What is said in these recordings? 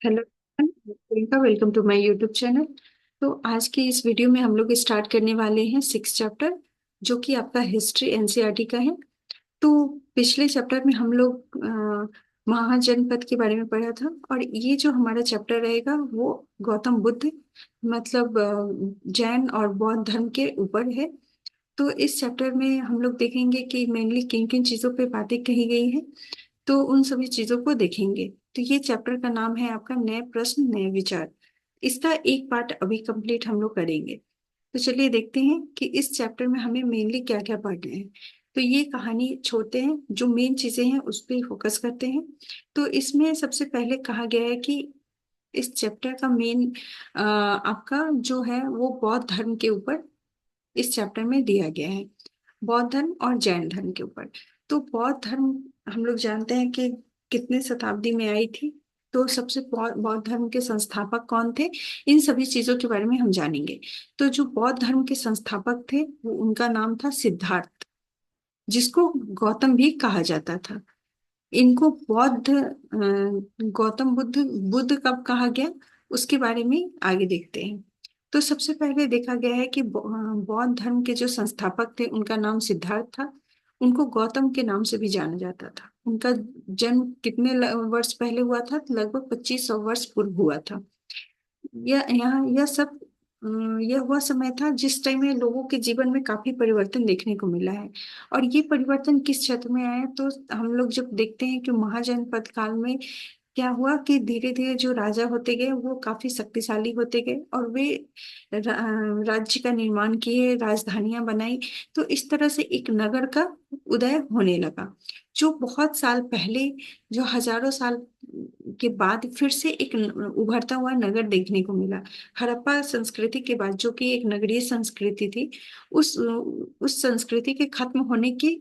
Hello Priyanka, welcome to my YouTube channel. तो आज की इस वीडियो में हम लोग स्टार्ट करने वाले हैं 6 चैप्टर, जो कि आपका हिस्ट्री एनसीईआरटी का है। तो पिछले चैप्टर में हम लोग महाजनपद के बारे में पढ़ा था, और ये जो हमारा चैप्टर रहेगा वो गौतम बुद्ध मतलब जैन और बौद्ध धर्म के ऊपर है। तो इस चैप्टर में हम लोग देखेंगे कि मेनली किन किन चीज़ों पे बातें कही गई हैं, तो उन सभी चीजों को देखेंगे। तो ये चैप्टर का नाम है आपका नए प्रश्न नए विचार। इसका एक पार्ट अभी कंप्लीट हम लोग करेंगे। तो चलिए देखते हैं कि इस चैप्टर में हमें मेनली क्या क्या पढ़ना है। तो ये कहानी छोड़ते हैं, जो मेन चीजें हैं उस पर फोकस करते हैं। तो इसमें सबसे पहले कहा गया है कि इस चैप्टर का मेन आपका जो है वो बौद्ध धर्म के ऊपर इस चैप्टर में दिया गया है। बौद्ध धर्म और जैन धर्म के ऊपर। तो बौद्ध धर्म हम लोग जानते हैं कि कितने शताब्दी में आई थी। तो सबसे बौद्ध धर्म के संस्थापक कौन थे, इन सभी चीजों के बारे में हम जानेंगे। तो जो बौद्ध धर्म के संस्थापक थे वो उनका नाम था सिद्धार्थ, जिसको गौतम भी कहा जाता था। इनको गौतम बुद्ध बुद्ध कब कहा गया, उसके बारे में आगे देखते हैं। तो सबसे पहले देखा गया है कि बौद्ध धर्म के जो संस्थापक थे उनका नाम सिद्धार्थ था। उनको गौतम के नाम से भी जाना जाता था। उनका जन्म कितने वर्ष पहले हुआ था, लगभग 2500 वर्ष पूर्व हुआ था। यह यहाँ यह सब यह वह समय था जिस टाइम में लोगों के जीवन में काफी परिवर्तन देखने को मिला है। और ये परिवर्तन किस क्षेत्र में आया, तो हम लोग जब देखते हैं कि महाजनपद काल में क्या हुआ कि धीरे धीरे जो राजा होते गए वो काफी शक्तिशाली होते गए, और वे राज्य का निर्माण किए, राजधानियां बनाई। तो इस तरह से एक नगर का उदय होने लगा, जो बहुत साल पहले, जो हजारों साल के बाद फिर से एक उभरता हुआ नगर देखने को मिला। हड़प्पा संस्कृति के बाद, जो कि एक नगरीय संस्कृति थी, उस संस्कृति के खत्म होने की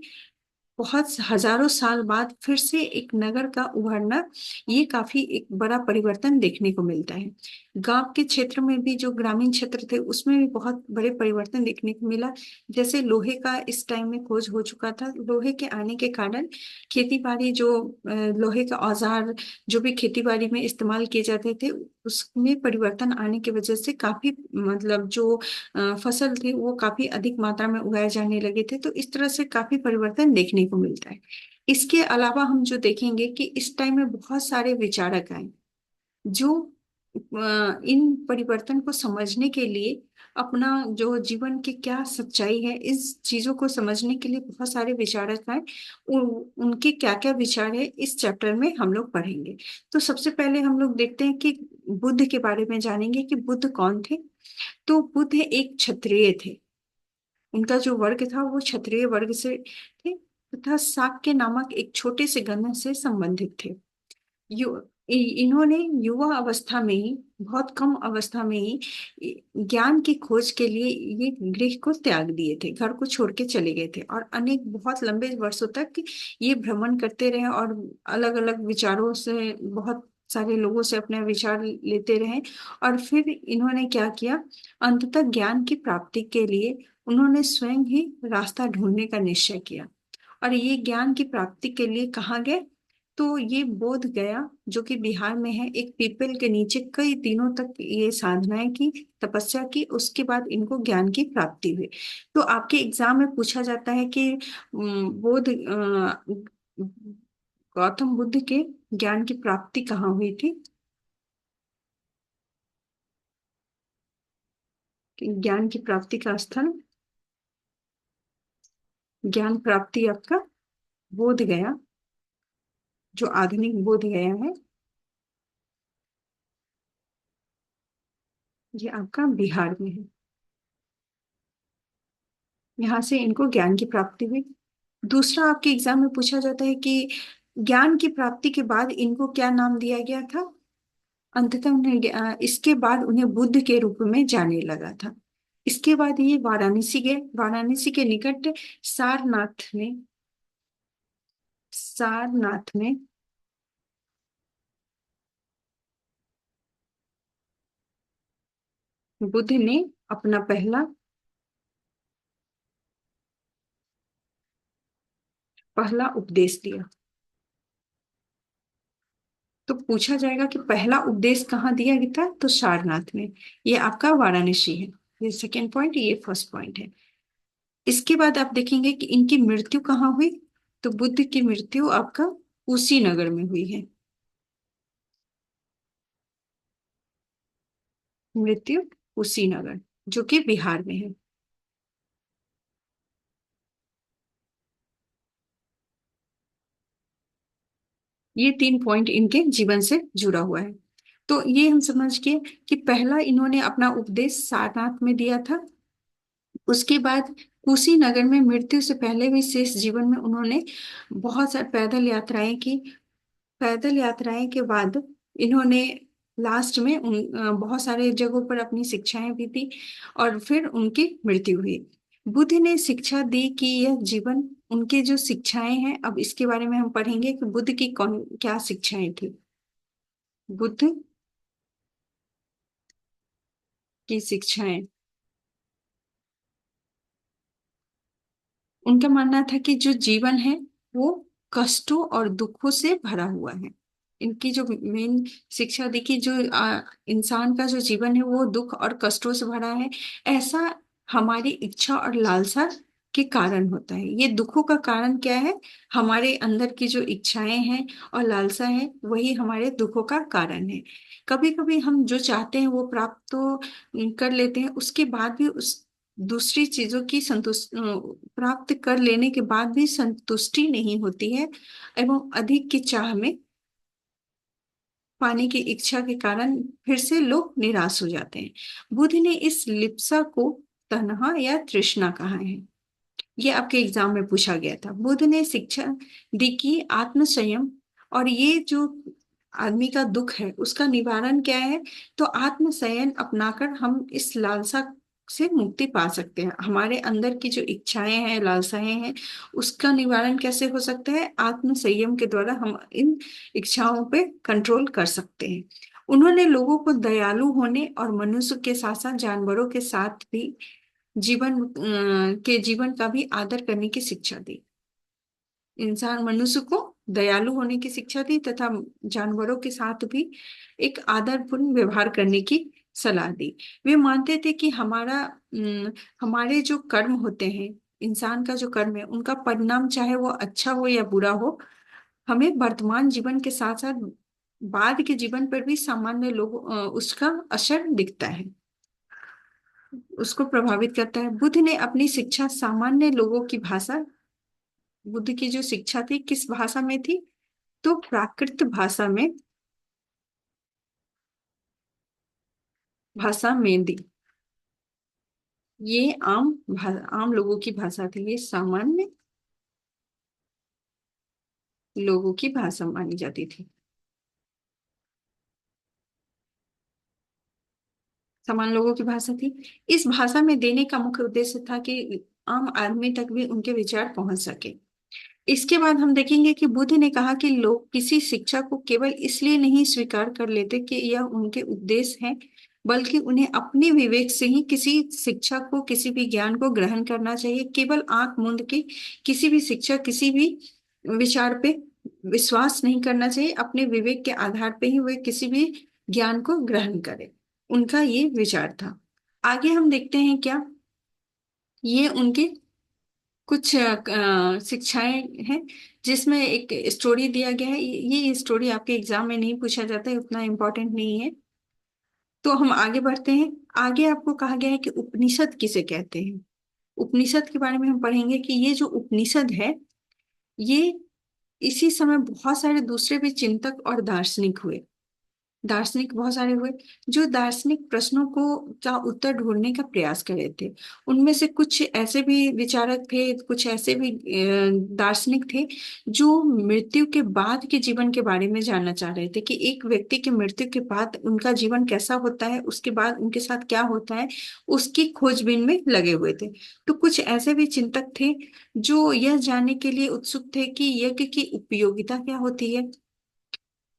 बहुत हजारों साल बाद फिर से एक नगर का उभरना, ये काफी एक बड़ा परिवर्तन देखने को मिलता है। गांव के क्षेत्र में भी, जो ग्रामीण क्षेत्र थे उसमें भी बहुत बड़े परिवर्तन देखने को मिला। जैसे लोहे का इस टाइम में खोज हो चुका था। लोहे के आने के कारण खेती बाड़ी, जो लोहे का औजार जो भी खेती बाड़ी में इस्तेमाल किए जाते थे, उसमें परिवर्तन आने की वजह से काफी मतलब जो फसल थे वो काफी अधिक मात्रा में उगाए जाने लगे थे। तो इस तरह से काफी परिवर्तन देखने को मिलता है। इसके अलावा हम जो देखेंगे कि इस टाइम में बहुत सारे विचारक आए, जो इन परिवर्तन को समझने के लिए अपना जो जीवन की क्या सच्चाई है, इस चीजों को समझने के लिए बहुत सारे विचारक आए। उनके क्या क्या विचार है इस चैप्टर में हम लोग पढ़ेंगे। तो सबसे पहले हम लोग देखते हैं कि बुद्ध के बारे में जानेंगे कि बुद्ध कौन थे। तो बुद्ध एक क्षत्रिय थे। उनका जो वर्ग था वो क्षत्रिय वर्ग से थे, तथा शाक्य नामक एक छोटे से गण से संबंधित थे। यु, इन्होंने युवा अवस्था में ही, बहुत कम अवस्था में ही ज्ञान की खोज के लिए ये गृह को त्याग दिए थे, घर को छोड़ के चले गए थे, और अनेक बहुत लंबे वर्षों तक ये भ्रमण करते रहे और अलग अलग विचारों से, बहुत सारे लोगों से अपने विचार लेते रहे। और फिर इन्होंने क्या किया, अंततः ज्ञान की प्राप्ति के लिए उन्होंने स्वयं ही रास्ता ढूंढने का निश्चय किया। और ये ज्ञान की प्राप्ति के लिए कहाँ गए, तो ये बोध गया, जो कि बिहार में है, एक पीपल के नीचे कई दिनों तक ये साधनाएं की, तपस्या की, उसके बाद इनको ज्ञान की प्राप्ति हुई। तो आपके एग्जाम में पूछा जाता है कि गौतम बुद्ध के ज्ञान की प्राप्ति कहाँ हुई थी। कि ज्ञान की प्राप्ति का स्थल, ज्ञान प्राप्ति आपका बोध गया, जो आधुनिक बोध गया है, ये आपका बिहार में है। यहाँ से इनको ज्ञान की प्राप्ति हुई। दूसरा आपके एग्जाम में पूछा जाता है कि ज्ञान की प्राप्ति के बाद इनको क्या नाम दिया गया था। अंततः इसके बाद उन्हें बुद्ध के रूप में जाने लगा था। इसके बाद ये वाराणसी गए। वाराणसी के निकट सारनाथ में, सारनाथ में बुद्ध ने अपना पहला पहला उपदेश दिया। तो पूछा जाएगा कि पहला उपदेश कहाँ दिया गया था, तो सारनाथ में। ये आपका वाराणसी है। ये सेकेंड पॉइंट, ये फर्स्ट पॉइंट है। इसके बाद आप देखेंगे कि इनकी मृत्यु कहाँ हुई। तो बुद्ध की मृत्यु आपका कुशीनगर में हुई है। मृत्यु कुशीनगर, जो कि बिहार में है। ये तीन पॉइंट इनके जीवन से जुड़ा हुआ है। तो ये हम समझ गए कि पहला इन्होंने अपना उपदेश सारनाथ में दिया था। उसके बाद कुशीनगर में मृत्यु से पहले भी शेष जीवन में उन्होंने बहुत सारी पैदल यात्राएं की। पैदल यात्राएं के बाद इन्होंने लास्ट में बहुत सारे जगहों पर अपनी शिक्षाएं भी दी, और फिर उनकी मृत्यु हुई। बुद्ध ने शिक्षा दी कि यह जीवन, उनकी जो शिक्षाएं हैं, अब इसके बारे में हम पढ़ेंगे कि बुद्ध की कौन क्या शिक्षाएं थी। बुद्ध की शिक्षाएं, उनका मानना था कि जो जीवन है वो कष्टों और दुखों से भरा हुआ है। इनकी जो मेन शिक्षा थी कि जो इंसान का जो जीवन है वो दुख और कष्टों से भरा है। ऐसा हमारी इच्छा और लालसा के कारण होता है। ये दुखों का कारण क्या है? हमारे अंदर की जो इच्छाएं हैं और लालसा है, वही हमारे दुखों का कारण है। कभी कभी हम जो चाहते हैं वो प्राप्त तो कर लेते हैं, उसके बाद भी उस दूसरी चीजों की प्राप्त कर लेने के बाद भी संतुष्टि नहीं होती है, एवं अधिक की चाह में पाने की इच्छा के कारण फिर से लोग निराश हो जाते हैं। बुद्ध ने इस लिप्सा को तन्हा या तृष्णा कहा है। ये आपके एग्जाम में पूछा गया था। बुद्ध ने शिक्षा दी कि आत्म संयम, और ये जो आदमी का दुख है उसका निवारण क्या है, तो आत्म संयम अपनाकर हम इस लालसा से मुक्ति पा सकते हैं। हमारे अंदर की जो इच्छाएं हैं, लालसाएं हैं, उसका निवारण कैसे हो सकता है? आत्म संयम के द्वारा हम इन इच्छाओं पे कंट्रोल कर सकते हैं। उन्होंने लोगों को दयालु होने और मनुष्य के साथ साथ जानवरों के साथ भी के जीवन का भी आदर करने की शिक्षा दी। इंसान मनुष्य को दयालु होने की शिक्षा दी तथा जानवरों के साथ भी एक आदरपूर्ण व्यवहार करने की सलाह दी। वे मानते थे कि हमारे जो कर्म होते हैं, इंसान का जो कर्म है, उनका परिणाम चाहे वो अच्छा हो या बुरा हो, हमें वर्तमान जीवन के साथ साथ बाद के जीवन पर भी सामान्य लोगों उसका असर दिखता है, उसको प्रभावित करता है। बुद्ध ने अपनी शिक्षा सामान्य लोगों की भाषा, बुद्ध की जो शिक्षा थी किस भाषा में थी, तो प्राकृत भाषा में दी। ये आम लोगों की भाषा थी, ये सामान्य लोगों की भाषा मानी जाती थी। सामान्य लोगों की भाषा थी। इस भाषा में देने का मुख्य उद्देश्य था कि आम आदमी तक भी उनके विचार पहुंच सके। इसके बाद हम देखेंगे कि बुद्ध ने कहा कि लोग किसी शिक्षा को केवल इसलिए नहीं स्वीकार कर लेते कि यह उनके उपदेश है, बल्कि उन्हें अपने विवेक से ही किसी शिक्षा को, किसी भी ज्ञान को ग्रहण करना चाहिए। केवल आंख मूंद के किसी भी शिक्षा, किसी भी विचार पे विश्वास नहीं करना चाहिए। अपने विवेक के आधार पे ही वे किसी भी ज्ञान को ग्रहण करें। उनका ये विचार था। आगे हम देखते हैं क्या, ये उनके कुछ शिक्षाएं हैं, जिसमें एक स्टोरी दिया गया है। ये स्टोरी आपके एग्जाम में नहीं पूछा जाता है, उतना इम्पोर्टेंट नहीं है। तो हम आगे बढ़ते हैं। आगे आपको कहा गया है कि उपनिषद किसे कहते हैं। उपनिषद के बारे में हम पढ़ेंगे कि ये जो उपनिषद है, ये इसी समय बहुत सारे दूसरे भी चिंतक और दार्शनिक हुए। दार्शनिक बहुत सारे हुए जो दार्शनिक प्रश्नों को का उत्तर ढूंढने का प्रयास कर रहे थे। उनमें से कुछ ऐसे भी विचारक थे, कुछ ऐसे भी दार्शनिक थे जो मृत्यु के बाद के जीवन के बारे में जानना चाह रहे थे कि एक व्यक्ति की मृत्यु के बाद उनका जीवन कैसा होता है, उसके बाद उनके साथ क्या होता है, उसकी खोजबीन में लगे हुए थे। तो कुछ ऐसे भी चिंतक थे जो यह जानने के लिए उत्सुक थे कि यज्ञ की उपयोगिता क्या होती है,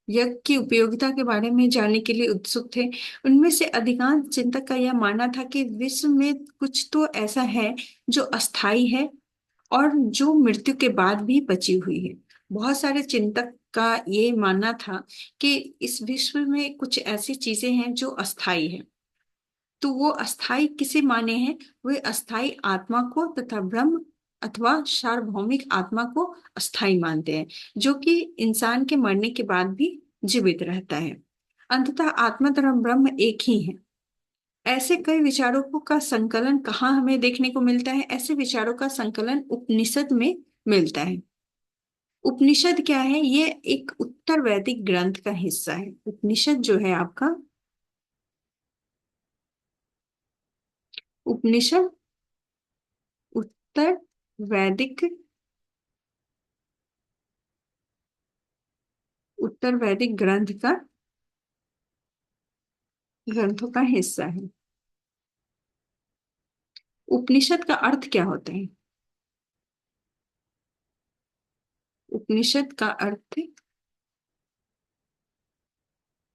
यज्ञ की उपयोगिता के बारे में जानने के लिए उत्सुक थे। उनमें से अधिकांश चिंतक का यह मानना था कि विश्व में कुछ तो ऐसा है जो अस्थाई है और जो मृत्यु के बाद भी बची हुई है। बहुत सारे चिंतक का ये मानना था कि इस विश्व में कुछ ऐसी चीजें हैं जो अस्थाई है। तो वो अस्थाई किसे माने हैं? वे अस्थाई आत्मा को तथा ब्रह्म अथवा सार्वभौमिक आत्मा को अस्थाई मानते हैं, जो कि इंसान के मरने के बाद भी जीवित रहता है। अंततः आत्मा तथा ब्रह्म एक ही है। ऐसे कई विचारों का संकलन कहाँ हमें देखने को मिलता है? ऐसे विचारों का संकलन उपनिषद में मिलता है। उपनिषद क्या है? ये एक उत्तर वैदिक ग्रंथ का हिस्सा है। उपनिषद जो है आपका, उपनिषद उत्तर वैदिक, उत्तर वैदिक ग्रंथों का हिस्सा है। उपनिषद का अर्थ क्या होता है? उपनिषद का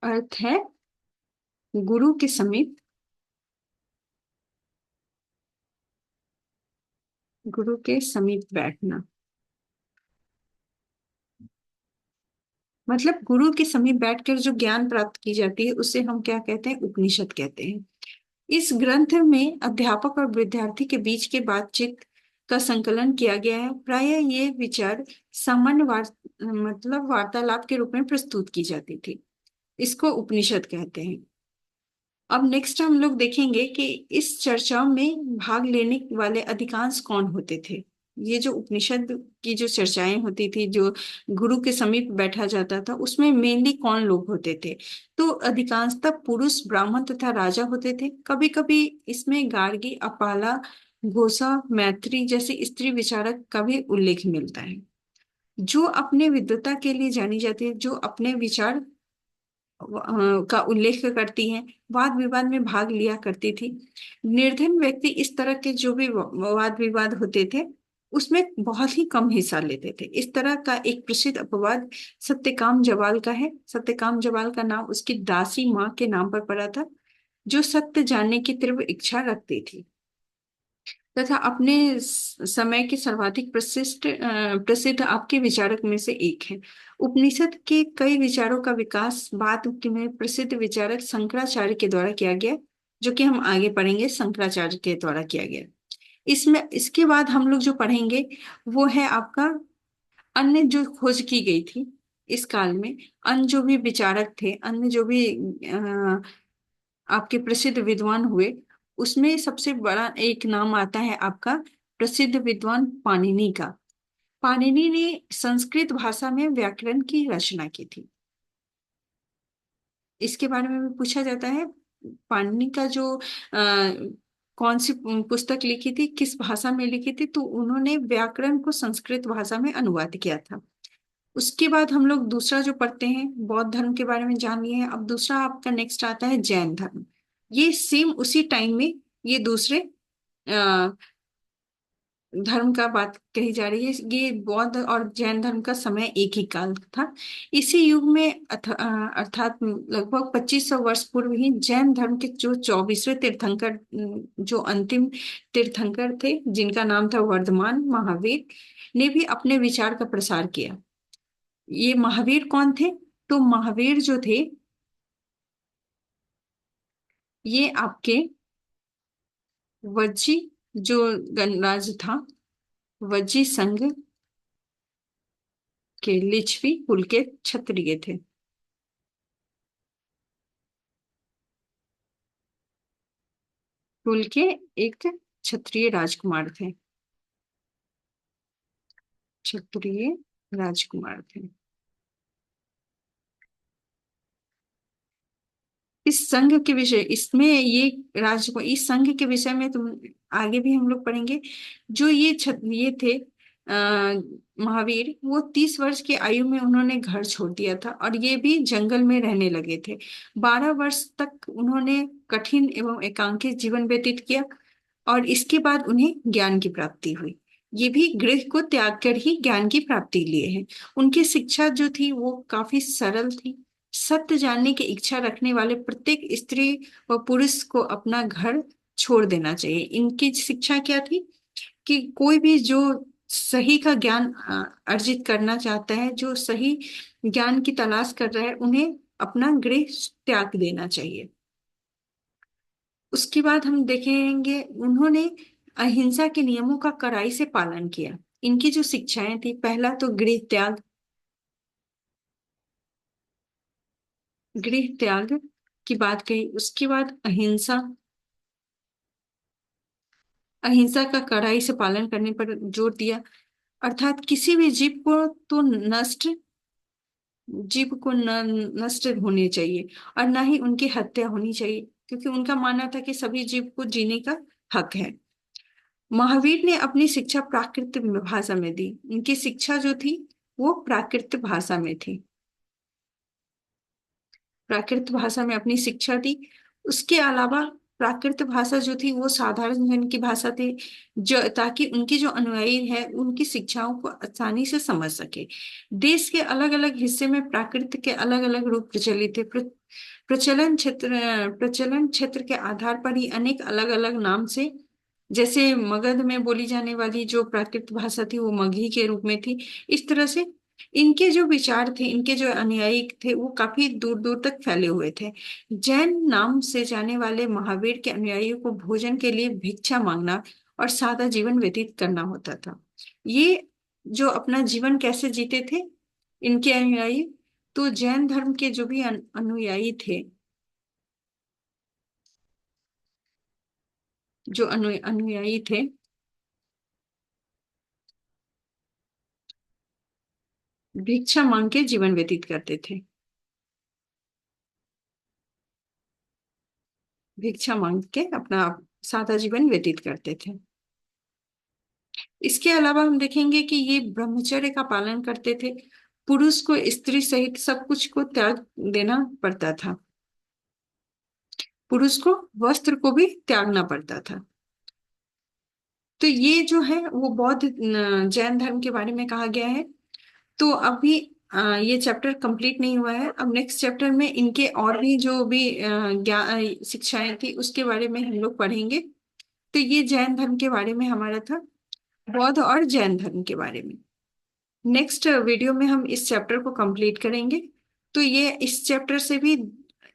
अर्थ है गुरु के समीप, गुरु के समीप बैठना। मतलब गुरु के समीप बैठकर जो ज्ञान प्राप्त की जाती है उसे हम क्या कहते हैं? उपनिषद कहते हैं। इस ग्रंथ में अध्यापक और विद्यार्थी के बीच के बातचीत का संकलन किया गया है। प्रायः ये विचार सामान्य मतलब वार्तालाप के रूप में प्रस्तुत की जाती थी। इसको उपनिषद कहते हैं। अब नेक्स्ट हम लोग देखेंगे कि इस चर्चाओं में भाग लेने वाले अधिकांश कौन होते थे। ये जो उपनिषद की जो चर्चाएं होती थी, जो गुरु के समीप बैठा जाता था, उसमें मेनली कौन लोग होते थे? तो अधिकांशतः पुरुष ब्राह्मण तथा राजा होते थे। कभी कभी इसमें गार्गी, अपाला, घोषा, मैत्री जैसे स्त्री विचारक का भी उल्लेख मिलता है, जो अपने विद्वता के लिए जानी जाती है, जो अपने विचार का उल्लेख करती हैं, वाद विवाद में भाग लिया करती थी। निर्धन व्यक्ति इस तरह के जो भी वाद विवाद होते थे उसमें बहुत ही कम हिस्सा लेते थे। इस तरह का एक प्रसिद्ध अपवाद सत्यकाम जवाल का है। सत्यकाम जवाल का नाम उसकी दासी माँ के नाम पर पड़ा था, जो सत्य जानने की तीव्र इच्छा रखती थी तथा अपने समय के सर्वाधिक प्रसिद्ध आपके विचारक में से एक है। उपनिषद के कई विचारों का विकास बाद में प्रसिद्ध विचारक शंकराचार्य के द्वारा किया गया, जो कि हम आगे पढ़ेंगे, शंकराचार्य के द्वारा किया गया। इसमें इसके बाद हम लोग जो पढ़ेंगे वो है आपका अन्य जो खोज की गई थी इस काल में। अन्य जो भी विचारक थे, अन्य जो भी आपके प्रसिद्ध विद्वान हुए, उसमें सबसे बड़ा एक नाम आता है आपका प्रसिद्ध विद्वान पाणिनि का। पाणिनि ने संस्कृत भाषा में व्याकरण की रचना की थी। इसके बारे में भी पूछा जाता है। पाणिनि का जो कौन सी पुस्तक लिखी थी, किस भाषा में लिखी थी? तो उन्होंने व्याकरण को संस्कृत भाषा में अनुवाद किया था। उसके बाद हम लोग दूसरा जो पढ़ते हैं, बौद्ध धर्म के बारे में जान लिए हैं। अब दूसरा आपका नेक्स्ट आता है जैन धर्म। ये सेम उसी टाइम में ये दूसरे धर्म का बात कही जा रही है। ये बौद्ध और जैन धर्म का समय एक ही काल था। इसी युग में अर्थात लगभग 2500 वर्ष पूर्व ही जैन धर्म के जो 24वें तीर्थंकर, जो अंतिम तीर्थंकर थे, जिनका नाम था वर्धमान महावीर, ने भी अपने विचार का प्रसार किया। ये महावीर कौन थे? तो महावीर जो थे, ये आपके वज्जी, जो गणराज था, वज्जी संघ के लिच्छवी कुल के क्षत्रिय थे। कुल के एक क्षत्रिय राजकुमार थे, क्षत्रिय राजकुमार थे। इस संघ के विषय, इसमें ये राज, इस संघ के विषय में तुम आगे भी हम लोग पढ़ेंगे। जो ये थे महावीर, वो 30 वर्ष की आयु में उन्होंने घर छोड़ दिया था और ये भी जंगल में रहने लगे थे। 12 वर्ष तक उन्होंने कठिन एवं एकांकित जीवन व्यतीत किया और इसके बाद उन्हें ज्ञान की प्राप्ति हुई। ये भी गृह को त्याग कर ही ज्ञान की प्राप्ति लिए हैं। उनकी शिक्षा जो थी वो काफी सरल थी। सत्य जानने की इच्छा रखने वाले प्रत्येक स्त्री व पुरुष को अपना घर छोड़ देना चाहिए। इनकी शिक्षा क्या थी कि कोई भी जो सही का ज्ञान अर्जित करना चाहता है, जो सही ज्ञान की तलाश कर रहा है, उन्हें अपना गृह त्याग देना चाहिए। उसके बाद हम देखेंगे उन्होंने अहिंसा के नियमों का कड़ाई से पालन किया। इनकी जो शिक्षाएं थी, पहला तो गृह त्याग की बात कही। उसके बाद अहिंसा, अहिंसा का कड़ाई से पालन करने पर जोर दिया। अर्थात किसी भी जीव को न नष्ट होने चाहिए, और ना ही उनकी हत्या होनी चाहिए, क्योंकि उनका मानना था कि सभी जीव को जीने का हक है। महावीर ने अपनी शिक्षा प्राकृत भाषा में दी। उनकी शिक्षा जो थी वो प्राकृत भाषा में थी, प्राकृत भाषा में अपनी शिक्षा दी। उसके अलावा प्राकृत भाषा जो थी वो साधारण जन की भाषा थी, जो ताकि उनकी जो अनुयायी है उनकी शिक्षाओं को आसानी से समझ सके। देश के अलग अलग हिस्से में प्राकृत के अलग अलग रूप प्रचलित थे। प्रचलन क्षेत्र के आधार पर ही अनेक अलग अलग नाम से, जैसे मगध में बोली जाने वाली जो प्राकृत भाषा थी वो मगही के रूप में थी। इस तरह से इनके जो विचार थे, इनके जो अनुयायी थे, वो काफी दूर दूर तक फैले हुए थे। जैन नाम से जाने वाले महावीर के अनुयायियों को भोजन के लिए भिक्षा मांगना और सादा जीवन व्यतीत करना होता था। ये जो अपना जीवन कैसे जीते थे इनके अनुयायी, तो जैन धर्म के जो भी अनुयायी थे, जो अनुयायी थे, भिक्षा मांग के जीवन व्यतीत करते थे। भिक्षा मांग के अपना सादा जीवन व्यतीत करते थे। इसके अलावा हम देखेंगे कि ये ब्रह्मचर्य का पालन करते थे। पुरुष को स्त्री सहित सब कुछ को त्याग देना पड़ता था। पुरुष को वस्त्र को भी त्यागना पड़ता था। तो ये जो है वो बौद्ध जैन धर्म के बारे में कहा गया है। तो अभी ये चैप्टर कंप्लीट नहीं हुआ है। अब नेक्स्ट चैप्टर में इनके और भी जो भी ज्ञान शिक्षाएं थी उसके बारे में हम लोग पढ़ेंगे। तो ये जैन धर्म के बारे में हमारा था, बौद्ध और जैन धर्म के बारे में। नेक्स्ट वीडियो में हम इस चैप्टर को कंप्लीट करेंगे। तो ये इस चैप्टर से भी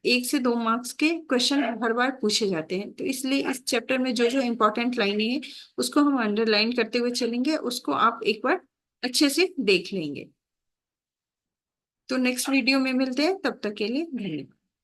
1 से 2 मार्क्स के क्वेश्चन हर बार पूछे जाते हैं, तो इसलिए इस चैप्टर में जो जो इम्पोर्टेंट लाइनें हैं उसको हम अंडरलाइन करते हुए चलेंगे, उसको आप एक बार अच्छे से देख लेंगे। तो नेक्स्ट वीडियो में मिलते हैं, तब तक के लिए धन्यवाद।